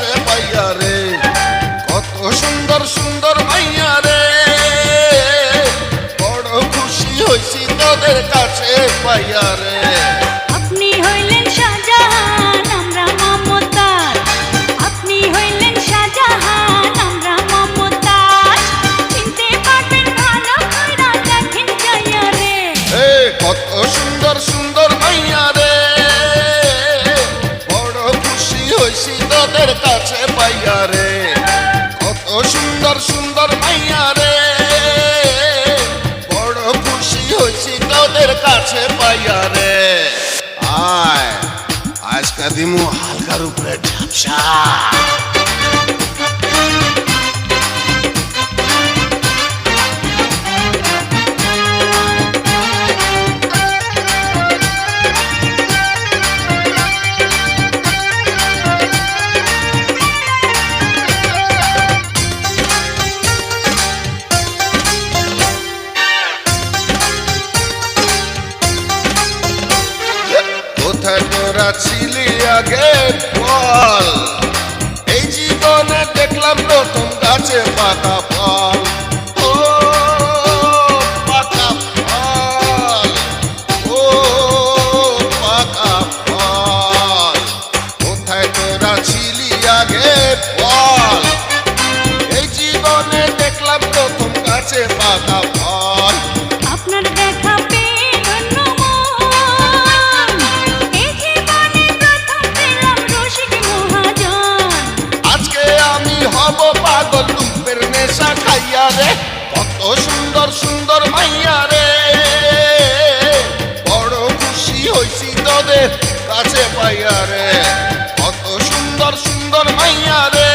কাছে পাইয়া রে, কত সুন্দর সুন্দর মাইয়া রে, বড় খুশি হইছি তোদের কাছে পাইয়া রে। আপনি হইলেন শাহজাহান আমরা মমতাজ, আপনি হইলেন শাহজাহান আমরা মমতাজ, চিনতে পারবেন ভালো কইরা দেখেন যাইয়া রে। কত সুন্দর সুন্দর মাইয়া রে, বড় খুশি হইছি তোদের কাছে পাইয়া রে, কত সুন্দর সুন্দর মাইয়া রে, বড় খুশি হইছি তোদের কাছে পাইয়া রে। আয় আজকা দিমু হালকার উপরে ঝাপসা। কোথায় তোরা ছিলি আগে বল, এই জীবনে দেখলাম প্রথম গাছে পাকা ফল। ও পাকা ফল, ও পাকা ফল, কোথায় তোরা ছিলি আগে বল, এই জীবনে দেখলাম প্রথম গাছে পাকা ফল। আপনার দেখা পেয়ে ধন্য মন, এই জীবনে প্রথম পেলাম রসিক মহাজন। আজকে আমি হব পাগল রূপের নেশা খাইয়া রে, কত সুন্দর সুন্দর মাইয়া রে, বড় খুশি হইছি তোদের কাছে পাইয়া রে, কত সুন্দর সুন্দর মাইয়া রে,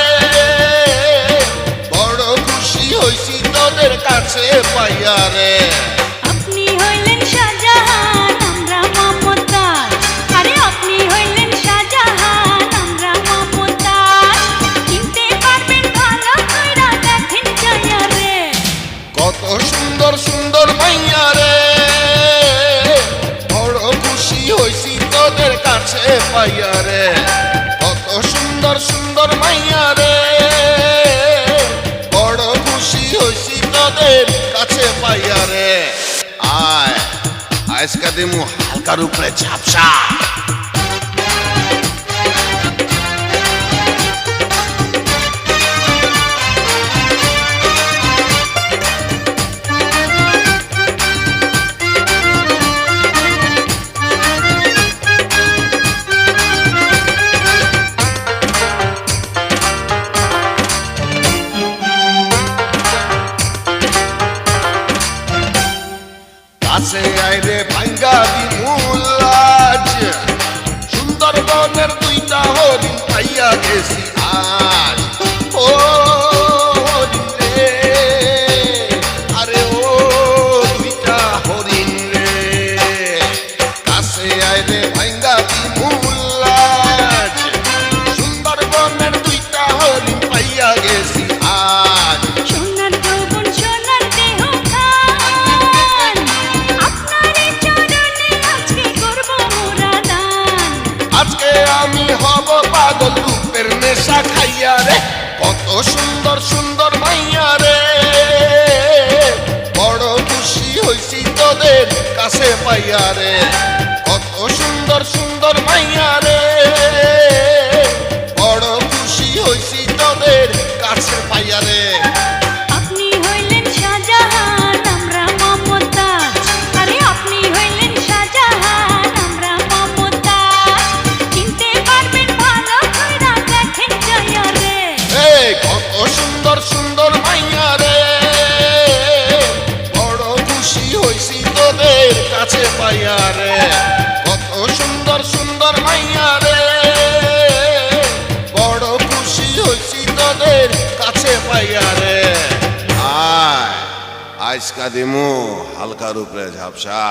বড় খুশি হইছি তোদের কাছে পাইয়া রে। আপনি হইলেন শাহজাহান আমরা মমতাজ, আরে আপনি হইলেন শাহজাহান আমরা মমতাজ, চিনতে পারবেন ভালো কইরা দেখেন যাইয়া রে। কত সুন্দর সুন্দর মাইয়া রে, বড় খুশি হইছি তোদের কাছে পাইয়া রে, কত সুন্দর সুন্দর মাইয়া রে, বড় খুশি হইছি তোদের কাছে পাইয়া রে। আয় আজকা দিমু হালকার উপরে ঝাপসা। কাছে আইরে ভাঙ্গা দিমুলাজ, সুন্দরবনের দুইটা হরিণ পাইয়া গেছি আজ। ও হরিণ রে, আরে ও দুইটা হরিণ রে, কাছে আইরে ভাঙ্গা দিমুলাজ, সুন্দরবনের দুইটা হরিণ পাইয়া গেছি আজ। সোনার যৌবন সোনার দেহ খান, আপনারই চরণে আজকে করব মোরা দান। আজকে আমি হব পাগল রূপের নেশা খাইয়া রে, কত সুন্দর সুন্দর মাইয়া রে, বড় খুশি হইছি তোদের কাছে পাইয়া রে, কত সুন্দর সুন্দর মাইয়া রে, বড় খুশি হইছি তোদের কাছে পাইয়া রে। আপনি হইলেন শাহজাহান আমরা মমতাজ, আরে আপনি হইলেন শাহজাহান আমরা মমতাজ, চিনতে পারবেন ভালো কইরা দেখেন যাইয়া রে। কত সুন্দর সুন্দর মাইয়া রে, বড় খুশি হইছি তোদের কাছে পাইয়া রে, কত সুন্দর সুন্দর মাইয়া রে, বড় খুশি হইছি তোদের কাছে পাইয়া রে। আয় আজকা দিমু হালকার উপরে ঝাপসা।